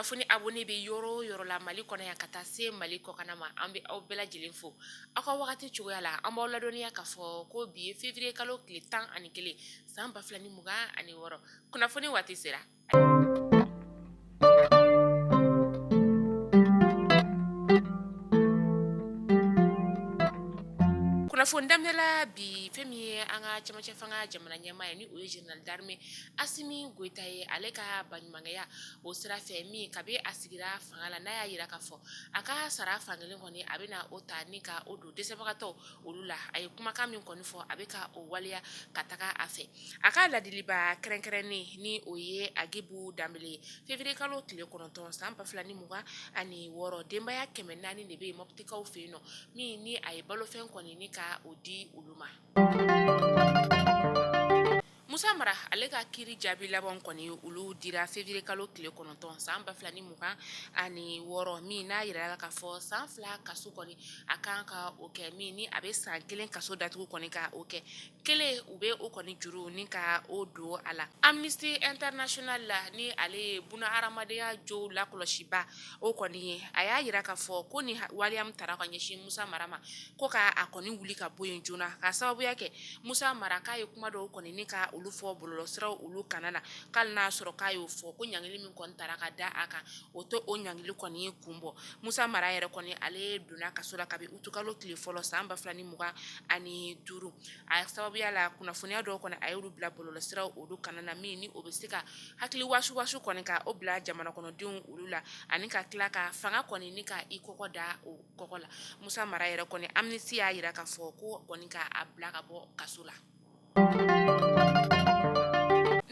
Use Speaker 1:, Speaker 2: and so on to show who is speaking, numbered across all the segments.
Speaker 1: kunnafoni abonné be yoro yoro la Mali kɔnɔ yan ka taa se Mali kɔkan ma an bɛ aw bɛɛ lajɛlen fo aw ka wagati cogoya la an b'aw ladɔnniya k'a fɔ ko bi ye février kalo tile 11 san 2026 kunnafoni waati sera kunnafoni daminɛla bi fɛn min ye an ka cɛmancɛ fanga jamana ɲɛmaa ye ni o ye général d'armée Asimi Goita ye ale ka baɲumankɛya o sira fɛ min kabi a sigira fanga la n'a y'a yira k'a fɔ a ka sara fankelen kɔni a bɛna o ta ni ka o don dɛsɛbagatɔw olu la a ye kumakan min kɔni fɔ a bɛ ka o waleya ka taga a fɛ a ka ladiliba kɛrɛnkɛrɛnnen ni o ye Agibu Danbele février kalo tile 9 san 2026 denbaya 400 de bɛ yen Moptikaw fɛ yen nɔ min ni a ye balofɛn kɔni ni ka o di olu ma Musa Mara ale ka kiiri jaabi laban kɔni olu dira février kalo tile 9 san 2026 min n'a yirala k'a fɔ san 2 kaso kɔni a kan ka o kɛ min ni a bɛ san 1 kaso datugu kɔni ka o kɛ kelen u bɛ o kɔni juru ni ka o don a la Amnesty International la ni ale ye buna hadamadenya jow la kɔlɔsiba o kɔni ye a y'a yira k'a fɔ ko ni waleya min tara ka ɲɛsin Musa Mara ma ko ka a kɔni wuli ka bɔ yen joona ka sababuya kɛ Musa Mara k'a ye kuma dɔw kɔni ni ka olu fɔ bɔlɔlɔsiraw olu kana na k'ali n'a sɔrɔ k'a y'o fɔ ko ɲangili min kɔni tara ka da a kan o to o ɲangili kɔni ye kun bɔ Musa Mara yɛrɛ kɔni ale donna kaso la kabi utukalo tile fɔlɔ san 2025 a sababuya la kunnafoniya dɔw kɔni a y'olu bila bɔlɔlɔsiraw olu kana na min ni o bɛ se ka hakili wasu kɔni ka o bila jamana kɔnɔdenw olu la ani ka tila ka fanga kɔni ni ka i kɔkɔ da o kɔkɔ la Musa Mara yɛrɛ kɔni Amnesty y'a yira k'a fɔ ko kɔni ka a bila ka bɔ kaso la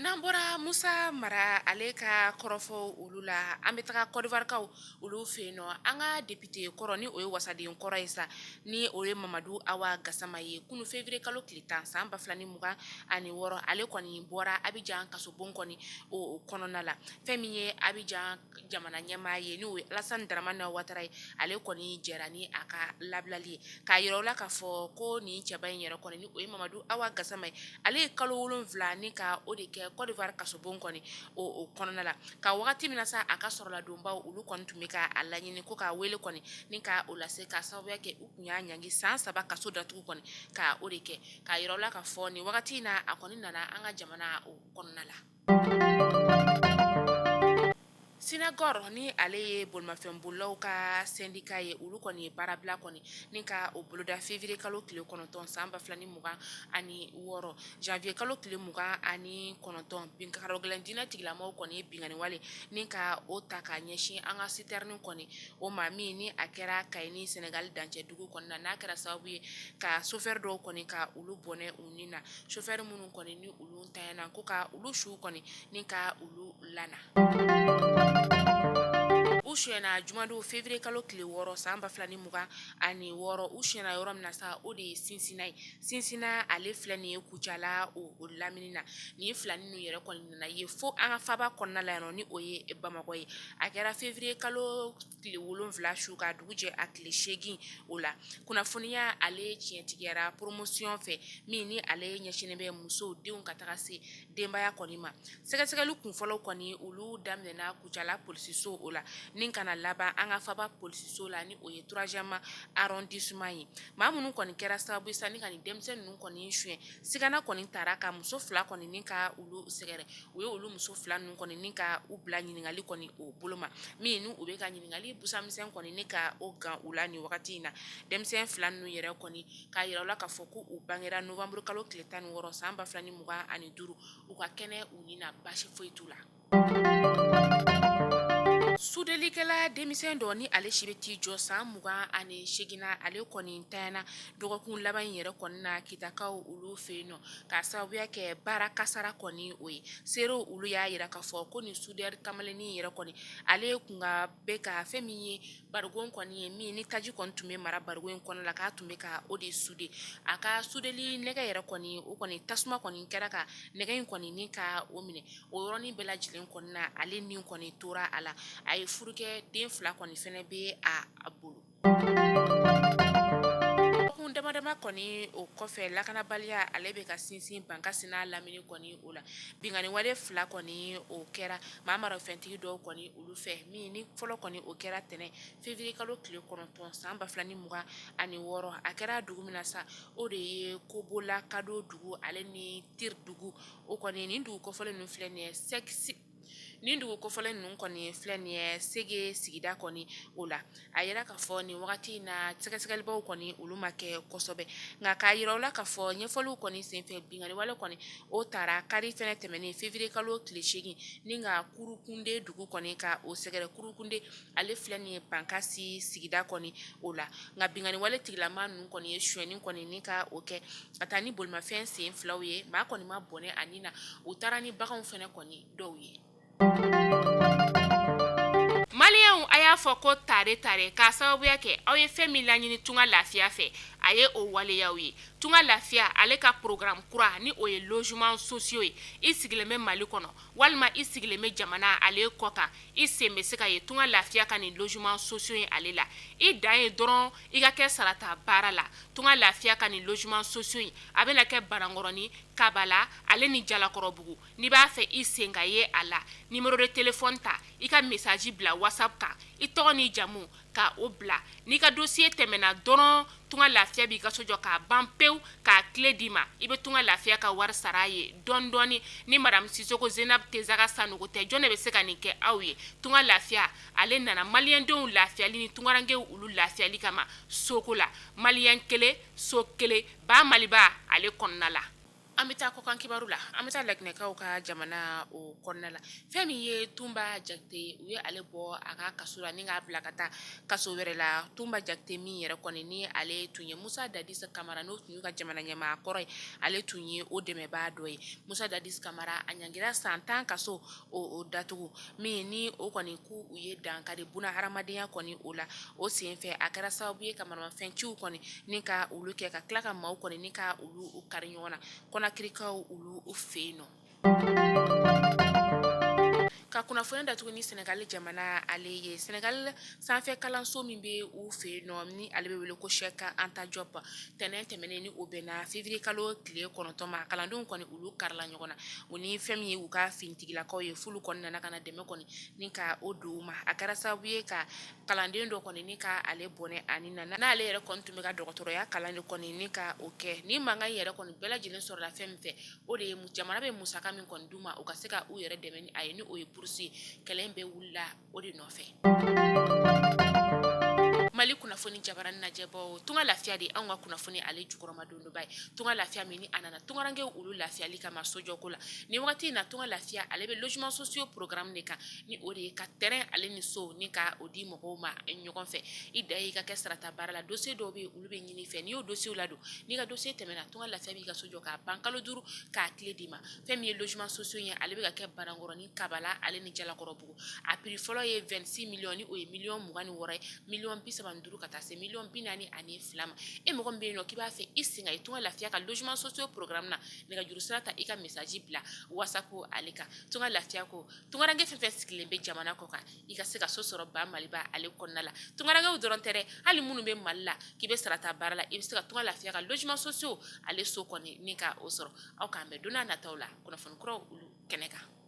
Speaker 1: n'an bɔra Musa Mara ale ka kɔrɔfɔ olu la an bɛ taga Côte d'Ivoirekaw olu fɛ yen nɔ an ka député kɔrɔ ni o ye wasaden kɔrɔ ye sa ni o ye Mamadu Awa Gassama ye kunu février kalo tile 10 san 2026 ale kɔni bɔra Abidjan kasobon kɔni o kɔnɔna la fɛn min ye Abidjan jamana ɲɛmaa ye ni o ye Alassane Dramane Ouattara ye ale kɔni jɛra ni a ka labilali ye k'a yira o la k'a fɔ ko nin cɛba in yɛrɛ kɔni ni o ye Mamadu Awa Gassama ye ale ye kalo 7 ni ka o de kɛ Côte d'Ivoire kasobon kɔni o kɔnɔna la ka wagati min na sa a ka sɔrɔla donbaw olu kɔni tun bɛ ka a laɲini ko k'a wele kɔni ni ka o lase ka sababuya kɛ u tun y'a ɲangi san 3 kaso datugu kɔni ka o de kɛ k'a yira o la k'a fɔ nin wagati in na a kɔni nana an ka jamana o kɔnɔna la Sinagor ni ale ye bolimafɛnbolilaw ka syndicat ye olu kɔni ye baarabila kɔni ni ka o boloda février kalo tile 9 san 2026 janvier kalo tile 29 binkaro gɛlɛn diinɛ tigilamɔgɔw kɔni ye bingani wale ni ka o ta ka ɲɛsin an ka citerne kɔni o ma min ni a kɛra Kayi ni Sénégal dancɛ dugu kɔni na n'a kɛra sababu ye ka chauffeur dɔw kɔni ka olu bɔnɛ u ni na chauffeur minnu kɔni ni olu ntanyana ko ka olu su kɔni ni ka olu lana u suyɛna jumadon février kalo tile 6 san 2026 u suyɛna yɔrɔ min na sa o de ye Sinsina ye Sinsina ale filɛ nin ye Kucala o lamini na nin filani ninnu yɛrɛ kɔni nana ye fo an ka faba kɔnɔna la yan ni o ye Bamakɔ ye a kɛra février kalo tile 7 su ka dugu jɛ a tile 8 o la kunnafoniya ale tiɲɛtigiyara promotion fɛ min ni ale ɲɛsinnen bɛ musow denw ka taga se denbaya kɔni ma sɛgɛsɛgɛli kunfɔlɔw kɔni olu daminɛna Kucala polisiso o la ni kana laban an ka faba polisiso la ni o ye 3e arrondissement ye maa minnu kɔni kɛra sababu sa ni ka nin denmisɛnnin ninnu kɔni suyɛn sigana kɔni tara ka muso 2 kɔni ni ka olu sɛgɛrɛ u ye olu muso 2 ninnu kɔni ni ka u bila ɲininkali kɔni o bolo ma min ni u bɛ ka ɲininkali busamisɛn kɔni ni ka o gan u la nin wagati in na denmisɛn 2 ninnu yɛrɛ kɔni k'a yira u la k'a fɔ ko u bangera novembre kalo tile 16 san 2025 u ka kɛnɛ u ni na basi foyi t'u la sudelikɛla denmisɛn dɔ ni ale si bɛ t'i jɔ san 28 ale kɔni ntanyana dɔgɔkun laban in yɛrɛ kɔni na kitakaw olu fɛ yen nɔ k'a sababuya kɛ baara kasara kɔni o ye seerew olu y'a yira k'a fɔ ko nin sudɛri kamalennin yɛrɛ kɔni ale kun ka bɛ ka fɛn min ye barigon kɔni ye min ni taji kɔni tun bɛ mara barigon in kɔnɔ la k'a tun bɛ ka o de sude a ka sudeli nɛgɛ yɛrɛ kɔni o kɔni tasuma kɔni kɛra ka nɛgɛ in kɔni ni ka o minɛ o yɔrɔnin bɛɛ lajɛlen kɔni na ale ni kɔni tora a la a ye furukɛ den 2 kɔni fɛnɛ bɛ a bolo dama taga kɔni o kɔfɛ lakanabaliya ale bɛ ka sinsin bankasi n'a lamini kɔni o la bingani wale fila kɔni o kɛra maa marafɛntigi dɔw kɔni olu fɛ min ni fɔlɔ kɔni o kɛra tɛnɛ février kalo tile 9 san 2026 a kɛra dugu min na sa o de ye Kobola Kado dugu ale ni Tir dugu o kɔni nin dugu kɔfɔlen ninnu filɛ nin ye nin dugu kɔfɔlen ninnu kɔni filɛ nin ye Sege sigida kɔni o la a yira k'a fɔ nin wagati in na sɛgɛsɛgɛlibaw kɔni olu ma kɛ kosɛbɛ nka k'a yira u la k'a fɔ ɲɛfɔliw kɔni senfɛ bingani wale kɔni o taara kari fɛnɛ tɛmɛnen février kalo tile 8 ni ka Kurukunde dugu kɔni ka o sɛgɛrɛ Kurukunde ale filɛ nin ye Bankasi sigida kɔni o la nka bingani wale tigilama ninnu kɔni ye suyɛnni kɔni ni ka o kɛ ka taa ni bolimafɛn sen filaw ye maa kɔni ma bɔnɛ a nin na u taara ni baganw fɛnɛ kɔni dɔw ye Maliyɛnw a y'a fɔ ko tare k'a sababuya kɛ aw ye fɛn min laɲini tunga lafiya fɛ a ye o waleyaw ye tunga lafiya ale ka programme kura ni o ye logement sociaux ye i sigilen bɛ Mali kɔnɔ walima i sigilen bɛ jamana ale kɔ kan i sen bɛ se ka ye tunga lafiya ka nin logement sociaux ye ale la i dan ye dɔrɔn i ka kɛ sarata baara la tunga lafiya ka nin logement sociaux ye a bɛna kɛ Banankɔrɔni Kabala ale ni Jalakɔrɔbugu n'i b'a fɛ i sen ka ye a la numéro de téléphone ta i ka message bila WhatsApp kan i tɔgɔ ni jamu ka o bila n'i ka dossier tɛmɛna dɔrɔn tunga lafiya b'i ka so jɔ k'a ban pewu k'a clé d'i ma i bɛ tunga lafiya ka wari sara ye dɔɔni dɔɔni ni madame Sisoko Zenab Tesaga Sanogo tɛ jɔn de bɛ se ka nin kɛ aw ye tunga lafiya ale nana maliyɛndenw lafiyali ni tungarankew olu lafiyali kama soko la maliyɛn kelen so kelen ba Maliba ale kɔnɔna la an bɛ taa kɔkan kibaru la an bɛ taa laginɛkaw ka jamana o kɔnɔna la fɛn min ye Tunba Jakite u ye ale bɔ a ka kaso la ni k'a bila ka taa kaso wɛrɛ la Tunba Jakite min yɛrɛ kɔni ni ale tun ye Musa Dadis Kamara n'o tun y'u ka jamana ɲɛmaa kɔrɔ ye ale tun ye o dɛmɛbaa dɔ ye Musa Dadis Kamara a ɲangira san 10 kaso o datugu min ni o kɔni k'u ye dankari buna hadamadenya kɔni o la o senfɛ a kɛra sababu ye ka manamafɛnciw kɔni ni ka olu kɛ ka tila ka maaw kɔni ni ka olu kari ɲɔgɔn na Konakirikaw olu fɛ yen nɔ ka kunnafoni datugu ni Senegal jamana ale ye Senegal sanfɛ kalanso min bɛ u fɛ yen nɔ ni ale bɛ wele ko Cheikh Anta Diop tɛnɛn tɛmɛnen ni o bɛnna février kalo tile 9 ma kalandenw kɔni olu karila ɲɔgɔn na o ni fɛn min ye u ka finitigilakaw ye fulu kɔni nana ka na dɛmɛ kɔni ni ka o don u ma a kɛra sababu ye ka kalanden dɔ kɔni ni ka ale bɔnɛ ani na n'ale yɛrɛ kɔni tun bɛ ka dɔgɔtɔrɔya kalan de kɔni ni ka o kɛ ni mankan yɛrɛ kɔni bɛɛ lajɛlen sɔrɔla fɛn min fɛ o de ye jamana bɛ musaka min kɔni d'u ma u ka se ka u yɛrɛ dɛmɛ ni a ye ni o ye burusi kɛlɛ in bɛɛ wulila o de nɔfɛ Mali kunnafoni jabarani najɛbɔ tunga lafiya de anw ka kunnafoni ale jukɔrɔma don dɔ ba ye tunga lafiya min ni a nana tungarankew olu lafiyali kama sojɔko la ni wagati in na tunga lafiya ale bɛ logement sociaux programme de kan ni o de ye ka terrain ale ni so ni ka o di mɔgɔw ma ɲɔgɔn fɛ i da ye i ka kɛ sarata baara la dossier dɔw bɛ olu bɛ ɲini fɛ n'i y'o dossier ladon n'i ka dossier tɛmɛna tunga lafiya b'i ka so jɔ k'a ban kalo 5 k'a clé d'i ma fɛn min ye logement sociaux ye ale bɛ ka kɛ Banankɔrɔni Kabala ale ni Jalakɔrɔbugu a prix fɔlɔ ye 26 millions ni o ye million 26 ye million 35 ka taa se million 42 ma e mɔgɔ min bɛ yen nɔ k'i b'a fɛ i sen ka ye tunga lafiya ka logement sociaux programme na nɛgɛjuru sira ta i ka message bila WhatsApp ale kan tunga lafiya ko tungaranke fɛn fɛn sigilen bɛ jamana kɔ kan i ka se ka so sɔrɔ ba Maliba ale kɔnɔna la tungarankew dɔrɔn tɛ dɛ hali minnu bɛ Mali la k'i bɛ sarata baara la i bɛ se ka tunga lafiya ka logement sociaux ale so kɔni ni ka o sɔrɔ aw k'an bɛn don n'a nataw la kunnafoni kuraw olu kɛnɛ kan